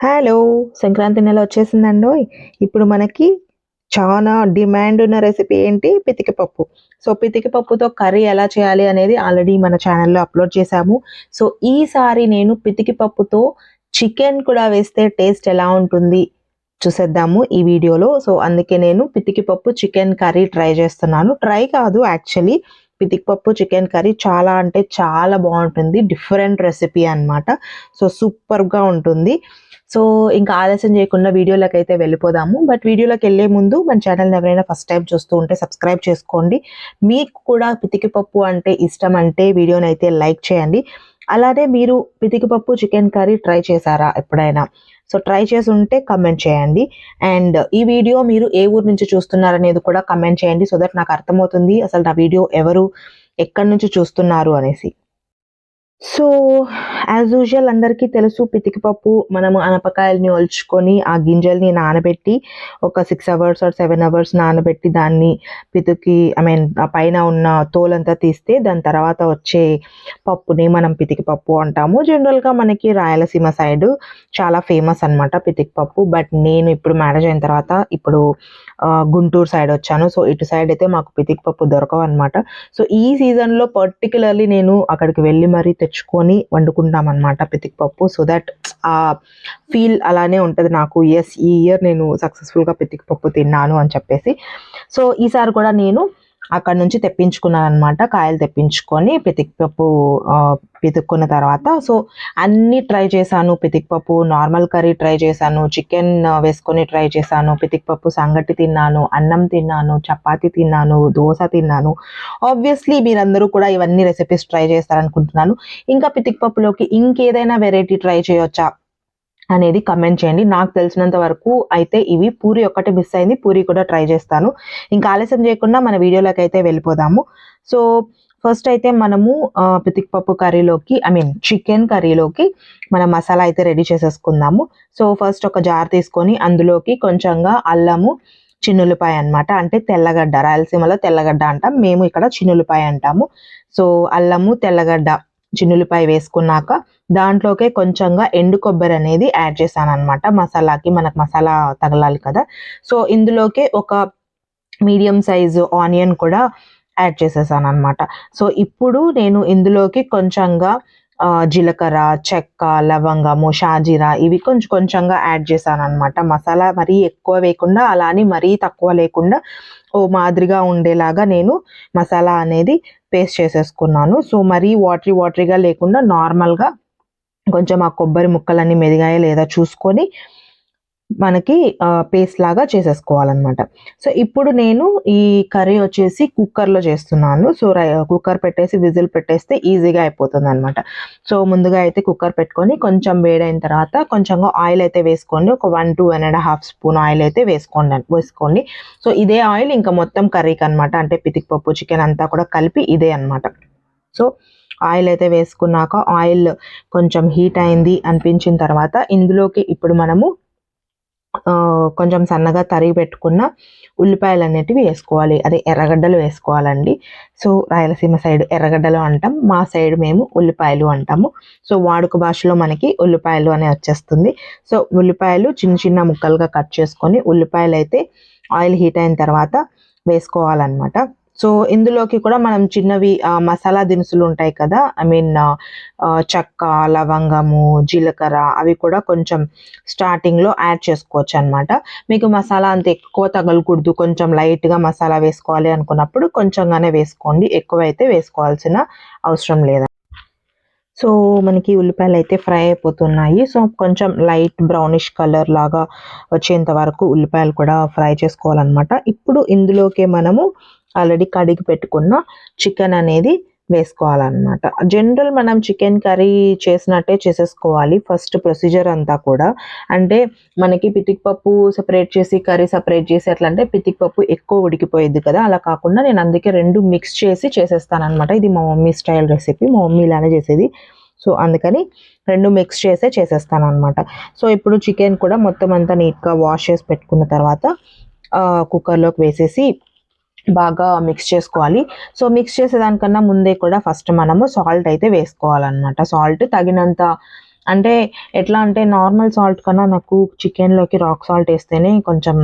Hello! Sankranti నెల వచ్చేసిందండోయ్! ఇప్పుడు మనకి చానా డిమాండ్ ఉన్న రెసిపీ ఏంటి? పితికి పప్పు. సో, పితికి పప్పుతో కర్రీ ఎలా చేయాలి అనేది ఆల్రెడీ మన ఛానెల్‌లో అప్‌లోడ్ చేశాము. సో, ఈసారి నేను పితికి పప్పుతో చికెన్ కూడా వేస్తే టేస్ట్ ఎలా ఉంటుంది చూసేద్దాము ఈ వీడియోలో. సో, అందుకే నేను పితికి పప్పు చికెన్ కర్రీ ట్రై చేస్తున్నాను. ట్రై కాదు యాక్చువల్లీ పితికి పప్పు చికెన్ కర్రీ చాలా అంటే చాలా బావుంటుంది. డిఫరెంట్ రెసిపీ అన్నమాట. సో, సూపర్‌గా ఉంటుంది. సో, ఇంకా ఆలస్యం చేయకుండా వీడియోలోకైతే వెళ్ళిపోదాము. బట్ వీడియోలోకెళ్ళే ముందు మన ఛానెల్‌ని ఎవరైనా ఫస్ట్ టైమ్ చూస్తూ ఉంటే సబ్స్క్రైబ్ చేసుకోండి. మీకు కూడా పితికి పప్పు అంటే ఇష్టం అంటే వీడియోనైతే లైక్ చేయండి. అలానే మీరు పితికి పప్పు చికెన్ కర్రీ ట్రై చేశారా ఎప్పుడైనా? సో, ట్రై చేసుంటే కామెంట్ చేయండి. అండ్ ఈ వీడియో మీరు ఏ ఊరు నుంచి చూస్తున్నారనేది కూడా కామెంట్ చేయండి. సో దట్ నాకు అర్థమవుతుంది అసలు నా వీడియో ఎవరు, ఎక్కడి నుంచి చూస్తున్నారు అనేసి. సో, యాజ్ యూజువల్ అందరికీ తెలుసు పితికి పప్పు మనము అనపకాయలని ఒలుచుకొని, ఆ గింజల్ని నానబెట్టి ఒక 6 అవర్స్ ఆర్ 7 అవర్స్ నానబెట్టి దాన్ని పితికి ఆ పైన ఉన్న తోలంతా తీస్తే దాని తర్వాత వచ్చే పప్పుని మనం పితికి పప్పు అంటాము. జనరల్‌గా మనకి రాయలసీమ సైడు చాలా ఫేమస్ అనమాట పితికి పప్పు. బట్ నేను ఇప్పుడు మ్యారేజ్ అయిన తర్వాత ఇప్పుడు గుంటూరు సైడ్ వచ్చాను. సో, ఇటు సైడ్ అయితే మాకు పితికి పప్పు దొరకవనమాట. సో, ఈ సీజన్‌లో పర్టిక్యులర్‌లీ నేను అక్కడికి వెళ్ళి మరీ తెచ్చుకొని వండుకుంటామనమాట పితికి పప్పు. సో దట్ ఆ ఫీల్ అలానే ఉంటది నాకు. యెస్! ఈ ఇయర్ నేను సక్సెస్‌ఫుల్‌గా పితికి పప్పు తిన్నాను అని చెప్పేసి. సో, ఈసారి కూడా నేను అక్కడి నుంచి తెప్పించుకున్నాననమాట. కాయలు తెప్పించుకొని పితికి పప్పు పితుక్కున్న తర్వాత సో, అన్నీ ట్రై చేశాను. పితికి పప్పు నార్మల్ కర్రీ ట్రై చేశాను. చికెన్ వేసుకొని ట్రై చేశాను. పితికి పప్పు సంగటి తిన్నాను. అన్నం తిన్నాను. చపాతీ తిన్నాను. దోస తిన్నాను. ఆబ్వియస్‌లీ మీరందరూ కూడా ఇవన్నీ రెసిపీస్ ట్రై చేస్తారనుకుంటున్నాను. ఇంకా పితికి పప్పులోకి ఇంకేదైనా వెరైటీ ట్రై చేయొచ్చా అనేది కమెంట్ చేయండి. నాకు తెలిసినంత వరకు అయితే ఇవి పూరి ఒక్కటే మిస్ అయింది. పూరి కూడా ట్రై చేస్తాను. ఇంకా ఆలస్యం చేయకుండా మన వీడియోలోకైతే వెళ్ళిపోదాము. సో, ఫస్ట్ అయితే మనము పితికి పప్పు కర్రీలోకి చికెన్ కర్రీలోకి మనం మసాలా అయితే రెడీ చేసేసుకుందాము. సో, ఫస్ట్ ఒక జార్ తీసుకొని అందులోకి కొంచెంగా అల్లము, చిన్నుల్లిపాయ అనమాట. అంటే తెల్లగడ్డ, రాయలసీమలో తెల్లగడ్డ అంటాం. మేము ఇక్కడ చిన్నుల్లిపాయ అంటాము. సో, అల్లము, తెల్లగడ్డ, చిన్నుల్లిపాయ వేసుకున్నాక దాంట్లోకే కొంచెంగా ఎండు కొబ్బరి అనేది యాడ్ చేశాననమాట. మసాలాకి మనకు మసాలా తగలాలి కదా! సో, ఇందులోకే ఒక మీడియం సైజు ఆనియన్ కూడా యాడ్ చేసేసాననమాట. సో, ఇప్పుడు నేను ఇందులోకి కొంచెంగా జీలకర్ర, చెక్క, లవంగము, షాజీరా ఇవి కొంచెం కొంచెంగా యాడ్ చేశాననమాట. మసాలా మరీ ఎక్కువ వేయకుండా, అలా అని మరీ తక్కువ లేకుండా ఓ మాదిరిగా ఉండేలాగా నేను మసాలా అనేది పేస్ట్ చేసేసుకున్నాను. సో, మరీ వాటరీగా లేకుండా నార్మల్‌గా కొంచెం ఆ కొబ్బరి ముక్కలన్నీ మెదిగాయా లేదా చూసుకొని మనకి పేస్ట్ లాగా చేసేసుకోవాలనమాట. సో, ఇప్పుడు నేను ఈ కర్రీ వచ్చేసి కుక్కర్‌లో చేస్తున్నాను. సో, కుక్కర్ పెట్టేసి విజిల్ పెట్టేస్తే ఈజీగా అయిపోతుందనమాట. సో, ముందుగా అయితే కుక్కర్ పెట్టుకొని కొంచెం వేడైన తర్వాత కొంచెంగా ఆయిల్ అయితే వేసుకోండి. ఒక 1-1.5 స్పూన్ ఆయిల్ అయితే వేసుకోండి. సో, ఇదే ఆయిల్ ఇంకా మొత్తం కర్రీకనమాట. అంటే పితికి పప్పు, చికెన్ అంతా కూడా కలిపి ఇదే అనమాట. సో, ఆయిల్ అయితే వేసుకున్నాక ఆయిల్ కొంచెం హీట్ అయింది అనిపించిన తర్వాత ఇందులోకి ఇప్పుడు మనము కొంచెం సన్నగా తరిగి పెట్టుకున్న ఉల్లిపాయలనేటివి వేసుకోవాలి. అదే ఎర్రగడ్డలు వేసుకోవాలండి. సో, రాయలసీమ సైడ్ ఎర్రగడ్డలు అంటాం. మా సైడ్ మేము ఉల్లిపాయలు అంటాము. సో, వాడుక భాషలో మనకి ఉల్లిపాయలు అనే వచ్చేస్తుంది. సో, ఉల్లిపాయలు చిన్న చిన్న ముక్కలుగా కట్ చేసుకొని ఉల్లిపాయలైతే ఆయిల్ హీట్ అయిన తర్వాత వేసుకోవాలనమాట. సో, ఇందులోకి కూడా మనం చిన్నవి మసాలా దినుసులు ఉంటాయి కదా! చెక్క, లవంగము, జీలకర్ర అవి కూడా కొంచెం స్టార్టింగ్‌లో యాడ్ చేసుకోవచ్చనమాట. మీకు మసాలా అంత ఎక్కువ తగలకూడదు, కొంచెం లైట్‌గా మసాలా వేసుకోవాలి అనుకున్నప్పుడు కొంచెంగానే వేసుకోండి. ఎక్కువైతే వేసుకోవాల్సిన అవసరం లేదు. సో, మనకి ఉల్లిపాయలైతే ఫ్రై అయిపోతున్నాయి. సో, కొంచెం లైట్ బ్రౌనిష్ కలర్ లాగా వచ్చేంత వరకు ఉల్లిపాయలు కూడా ఫ్రై చేసుకోవాలనమాట. ఇప్పుడు ఇందులోకే మనము ఆల్రెడీ కడిగి పెట్టుకున్న చికెన్ అనేది వేసుకోవాలనమాట. జనరల్ మనం చికెన్ కర్రీ చేసినట్టే చేసేసుకోవాలి ఫస్ట్ ప్రొసీజర్ అంతా కూడా. అంటే మనకి పితికి పప్పు సెపరేట్ చేసి, కర్రీ సెపరేట్ చేసి అట్లా అంటే పితికి పప్పు ఎక్కువ ఉడికిపోయిద్ది కదా! అలా కాకుండా నేను అందుకే 2 మిక్స్ చేసి చేసేస్తాననమాట. ఇది మా మమ్మీ స్టైల్ రెసిపీ. మా మమ్మీ ఇలానే చేసేది. సో, అందుకని 2 మిక్స్ చేసే చేసేస్తాననమాట. సో, ఇప్పుడు చికెన్ కూడా మొత్తం అంతా నీట్‌గా వాష్ చేసి పెట్టుకున్న తర్వాత కుక్కర్‌లోకి వేసేసి బాగా మిక్స్ చేసుకోవాలి. సో, మిక్స్ చేసేదానికన్నా ముందే కూడా ఫస్ట్ మనము సాల్ట్ అయితే వేసుకోవాలనమాట. సాల్ట్ తగినంత అంటే ఎట్లా అంటే నార్మల్ సాల్ట్ కన్నా నాకు చికెన్లోకి రాక్ సాల్ట్ వేస్తేనే కొంచెం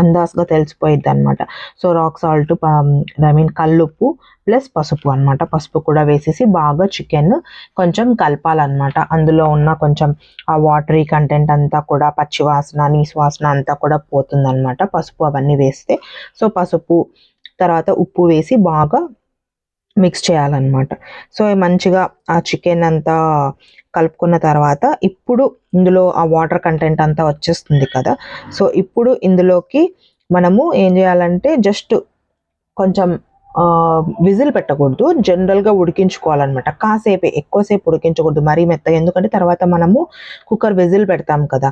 అందాజుగా తెలిసిపోయిద్ది అనమాట. So rock salt, I mean కల్లుప్పు ప్లస్ పసుపు అనమాట. పసుపు కూడా వేసేసి బాగా చికెన్ కొంచెం కలపాలన్నమాట. అందులో ఉన్న కొంచెం ఆ వాటరీ కంటెంట్ అంతా కూడా, పచ్చి వాసన, నీసు వాసన అంతా కూడా పోతుందన్నమాట పసుపు అవన్నీ వేస్తే. సో పసుపు తర్వాత ఉప్పు వేసి బాగా మిక్స్ చేయాలన్నమాట. సో మంచిగా ఆ చికెన్ అంతా కలుపుకున్న తర్వాత ఇప్పుడు ఇందులో ఆ వాటర్ కంటెంట్ అంతా వచ్చేస్తుంది కదా. సో ఇప్పుడు ఇందులోకి మనము ఏం చేయాలంటే జస్ట్ కొంచెం విజిల్ పెట్టకూడదు, జనరల్గా ఉడికించుకోవాలన్నమాట. కాసేపే, ఎక్కువసేపు ఉడికించకూడదు, మరీ మెత్తగా. ఎందుకంటే తర్వాత మనము కుక్కర్ విజిల్ పెడతాం కదా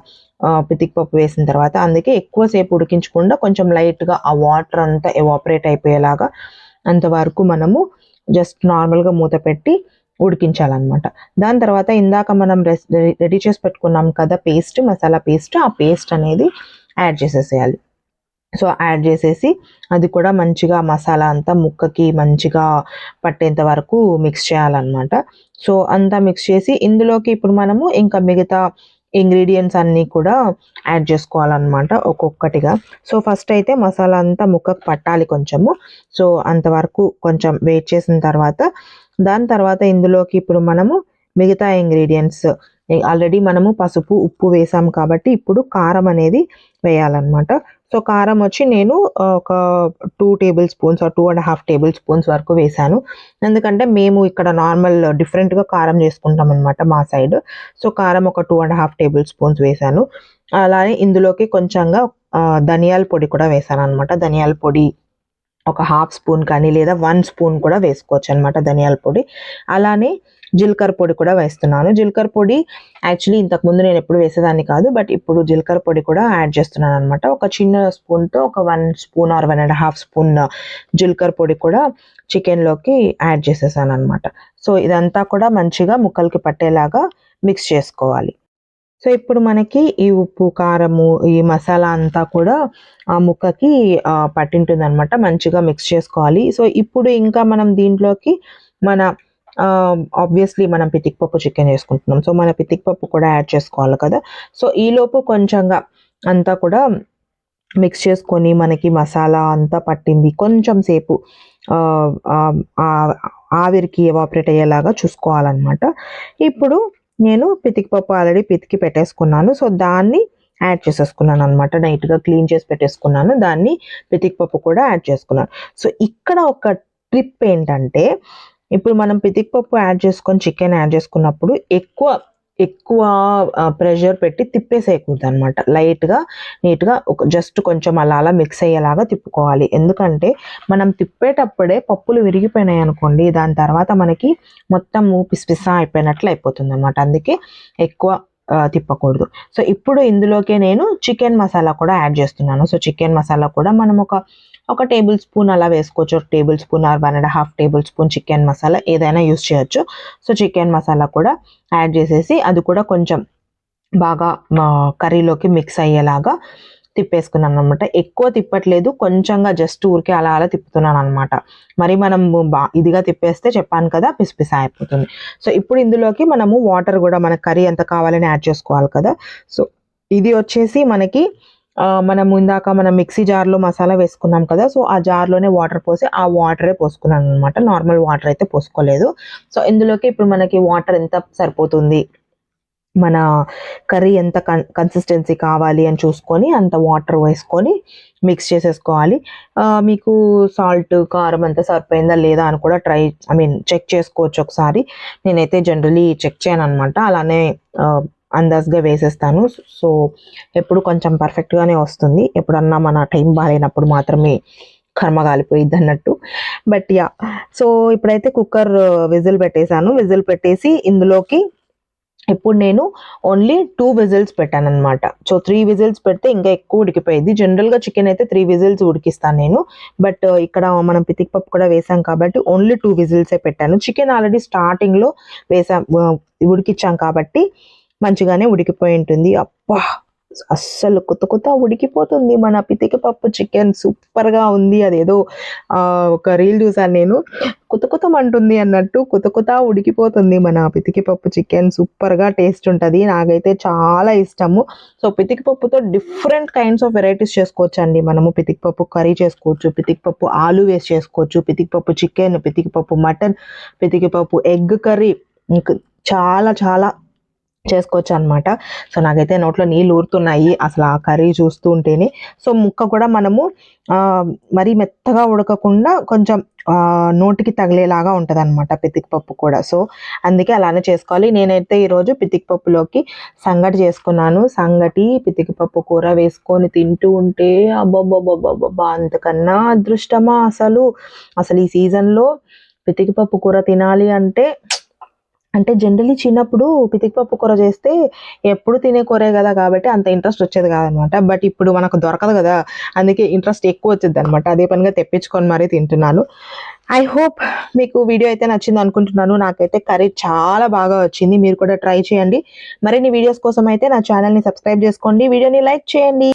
పితికిపప్పు వేసిన తర్వాత. అందుకే ఎక్కువసేపు ఉడికించకుండా కొంచెం లైట్గా ఆ వాటర్ అంతా ఎవాపరేట్ అయిపోయేలాగా అంతవరకు మనము జస్ట్ నార్మల్గా మూత పెట్టి ఉడికించాలన్నమాట. దాని తర్వాత ఇందాక మనం రెడీ చేసి పెట్టుకున్నాం కదా పేస్ట్, మసాలా పేస్ట్, ఆ పేస్ట్ అనేది యాడ్ చేసేసేయాలి. సో యాడ్ చేసేసి అది కూడా మంచిగా మసాలా అంతా ముక్కకి మంచిగా పట్టేంత వరకు మిక్స్ చేయాలన్నమాట. సో అంతా మిక్స్ చేసి ఇందులోకి ఇప్పుడు మనము ఇంకా మిగతా ఇంగ్రీడియంట్స్ అన్నీ కూడా యాడ్ చేసుకోవాలన్నమాట ఒక్కొక్కటిగా. సో ఫస్ట్ అయితే మసాలా అంతా ముక్కకు పట్టాలి కొంచెము. సో అంతవరకు కొంచెం వెయిట్ చేసిన తర్వాత దాని తర్వాత ఇందులోకి ఇప్పుడు మనము మిగతా ఇంగ్రీడియంట్స్ ఆల్రెడీ మనము పసుపు, ఉప్పు వేసాం కాబట్టి ఇప్పుడు కారం అనేది వేయాలన్నమాట. సో కారం వచ్చి నేను ఒక 2 table spoons or 2.5 table spoons వరకు వేసాను. ఎందుకంటే మేము ఇక్కడ నార్మల్ డిఫరెంట్గా కారం చేసుకుంటాం అనమాట మా సైడ్. సో కారం ఒక 2.5 టేబుల్ స్పూన్స్ వేసాను. అలానే ఇందులోకి కొంచెంగా ధనియాల పొడి కూడా వేసాను అనమాట. ధనియాల పొడి ఒక 1/2 స్పూన్ కానీ లేదా 1 స్పూన్ కూడా వేసుకోవచ్చు అనమాట ధనియాల పొడి. అలానే జీలకర్ర పొడి కూడా వేస్తున్నాను. జీలకర్ర పొడి యాక్చువల్లీ ఇంతకుముందు నేను ఎప్పుడు వేసేదాన్ని కాదు, బట్ ఇప్పుడు జీలకర్ర పొడి కూడా యాడ్ చేస్తున్నాను అనమాట. ఒక చిన్న స్పూన్తో ఒక 1 స్పూన్ ఆర్ 1.5 స్పూన్ జీలకర్ర పొడి కూడా చికెన్లోకి యాడ్ చేసేసాను అనమాట. సో ఇదంతా కూడా మంచిగా ముక్కలకి పట్టేలాగా మిక్స్ చేసుకోవాలి. సో ఇప్పుడు మనకి ఈ ఉప్పు, కారము, ఈ మసాలా అంతా కూడా ఆ ముక్కకి పట్టింటుందనమాట. మంచిగా మిక్స్ చేసుకోవాలి. సో ఇప్పుడు ఇంకా మనం దీంట్లోకి మన ఆబ్వియస్లీ మనం పితికిపప్పు చికెన్ చేసుకుంటున్నాం. సో మన పితికిపప్పు కూడా యాడ్ చేసుకోవాలి కదా. సో ఈలోపు కొంచెంగా అంతా కూడా మిక్స్ చేసుకొని మనకి మసాలా అంతా పట్టింది కొంచెం సేపు ఆవిరికి ఎవాపరేట్ అయ్యేలాగా చూసుకోవాలన్నమాట. ఇప్పుడు నేను పితికిపప్పు ఆల్రెడీ పితికి పెట్టేసుకున్నాను. సో దాన్ని యాడ్ చేసేసుకున్నాను అనమాట. నైట్గా క్లీన్ చేసి పెట్టేసుకున్నాను. దాన్ని పితికిపప్పు కూడా యాడ్ చేసుకున్నాను. సో ఇక్కడ ఒక ట్రిప్ ఏంటంటే, ఇప్పుడు మనం పితికిపప్పు యాడ్ చేసుకొని చికెన్ యాడ్ చేసుకున్నప్పుడు ఎక్కువ ప్రెషర్ పెట్టి తిప్పేసేయకూడదు అనమాట. లైట్గా నీట్గా జస్ట్ కొంచెం అలా మిక్స్ అయ్యేలాగా తిప్పుకోవాలి. ఎందుకంటే మనం తిప్పేటప్పుడే పప్పులు విరిగిపోయినాయి అనుకోండి, దాని తర్వాత మనకి మొత్తము పిసిపిసా అయిపోయినట్లు అయిపోతుంది అనమాట. అందుకే ఎక్కువ తిప్పకూడదు. సో ఇప్పుడు ఇందులోకే నేను చికెన్ మసాలా కూడా యాడ్ చేస్తున్నాను. సో చికెన్ మసాలా కూడా మనం ఒక టేబుల్ స్పూన్ అలా వేసుకోవచ్చు. Table spoon or 1.5 table spoon chicken masala ఏదైనా యూస్ చేయొచ్చు. సో చికెన్ మసాలా కూడా యాడ్ చేసేసి అది కూడా కొంచెం బాగా కర్రీలోకి మిక్స్ అయ్యేలాగా తిప్పేసుకున్నాను అనమాట. ఎక్కువ తిప్పట్లేదు, కొంచెంగా జస్ట్ ఊరికే అలా తిప్పుతున్నాను అనమాట. మరి మనం ఇదిగా తిప్పేస్తే చెప్పాను కదా పిసిపిసా అయిపోతుంది. సో ఇప్పుడు ఇందులోకి మనము వాటర్ కూడా మన కర్రీ ఎంత కావాలని యాడ్ చేసుకోవాలి కదా. సో ఇది వచ్చేసి మనకి మనం ఇందాక మనం మిక్సీ జార్లో మసాలా వేసుకున్నాం కదా. సో ఆ జార్లోనే వాటర్ పోసి ఆ వాటరే పోసుకున్నాను అనమాట. నార్మల్ వాటర్ అయితే పోసుకోలేదు. సో ఇందులోకి ఇప్పుడు మనకి వాటర్ ఎంత సరిపోతుంది, మన కర్రీ ఎంత కన్సిస్టెన్సీ కావాలి అని చూసుకొని అంత వాటర్ వేసుకొని మిక్స్ చేసేసుకోవాలి. మీకు సాల్ట్, కారం అంతా సరిపోయిందా లేదా అని కూడా చెక్ చేసుకోవచ్చు ఒకసారి. నేనైతే జనరలీ చెక్ చేయను అనమాట. అలానే అందాజుగా వేసేస్తాను. సో ఎప్పుడు కొంచెం పర్ఫెక్ట్గానే వస్తుంది. ఎప్పుడన్నా మన టైం బాగాలేనప్పుడు మాత్రమే కర్మ కాలిపోయిద్ది అన్నట్టు. బట్ యా, సో ఇప్పుడైతే కుక్కర్ విజిల్ పెట్టేశాను. విజిల్ పెట్టేసి ఇందులోకి ఇప్పుడు నేను ఓన్లీ 2 విజిల్స్ పెట్టాను అనమాట. సో 3 విజిల్స్ పెడితే ఇంకా ఎక్కువ ఉడికిపోయింది. జనరల్గా చికెన్ అయితే 3 విజిల్స్ ఉడికిస్తాను నేను, బట్ ఇక్కడ మనం పితికిపప్పు కూడా వేసాం కాబట్టి ఓన్లీ 2 విజిల్సే పెట్టాను. చికెన్ ఆల్రెడీ స్టార్టింగ్లో ఉడికిచ్చాం కాబట్టి మంచిగానే ఉడికిపోయి ఉంటుంది. అబ్బా అస్సలు కుత ఉడికిపోతుంది మన పితికి పప్పు చికెన్. సూపర్‌గా ఉంది. అదేదో ఒక రీల్ చూసాను నేను. కుతకుతమంటుంది అన్నట్టు ఉడికిపోతుంది మన పితికి పప్పు చికెన్. సూపర్‌గా టేస్ట్ ఉంటది. నాకైతే చాలా ఇష్టము. సో, పితికి పప్పుతో డిఫరెంట్ కైండ్స్ ఆఫ్ వెరైటీస్ చేసుకోవచ్చండి మనము. పితికి పప్పు కర్రీ చేసుకోవచ్చు, పితికి పప్పు ఆలు వేసి చేసుకోవచ్చు, పితికి పప్పు చికెన్, పితికి పప్పు మటన్, పితికి పప్పు ఎగ్ కర్రీ, ఇంక చాలా చాలా చేసుకోవచ్చనమాట. సో, నాకైతే నోట్లో నీళ్ళు ఊరుతున్నాయి అసలు ఆ కర్రీ చూస్తూ ఉంటేనే. సో, ముక్క కూడా మనము మరీ మెత్తగా ఉడకకుండా కొంచెం నోటికి తగిలేలాగా ఉంటదనమాట పితికి పప్పు కూడా. సో, అందుకే అలానే చేసుకోవాలి. నేనైతే ఈరోజు పితికి పప్పులోకి సంగటి చేసుకున్నాను. సంగటి, పితికి పప్పు కూర వేసుకొని తింటూ ఉంటే అబ్బబ్బబ్బబ్బబ్బబ్బా! అంతకన్నా అదృష్టమా అసలు. అసలు ఈ సీజన్‌లో పితికి పప్పు కూర తినాలి అంటే జనరల్లీ చిన్నప్పుడు పితికి పప్పు కూర చేస్తే ఎప్పుడు తినే కూరే గదా! కాబట్టి అంత ఇంట్రెస్ట్ వచ్చేది కాదనమాట. బట్ ఇప్పుడు మనకు దొరకదు గదా! అందుకే ఇంట్రెస్ట్ ఎక్కువ వచ్చిద్దనమాట. అదే పనిగా తెప్పించుకొని మరీ తింటున్నాను. ఐ హోప్ మీకు వీడియో అయితే నచ్చిందనుకుంటున్నాను. నాకైతే కర్రీ చాలా బాగా వచ్చింది. మీరు కూడా ట్రై చేయండి. మరిన్ని వీడియోస్ కోసం అయితే నా ఛానెల్‌ని సబ్స్క్రైబ్ చేసుకోండి. వీడియోని లైక్ చేయండి.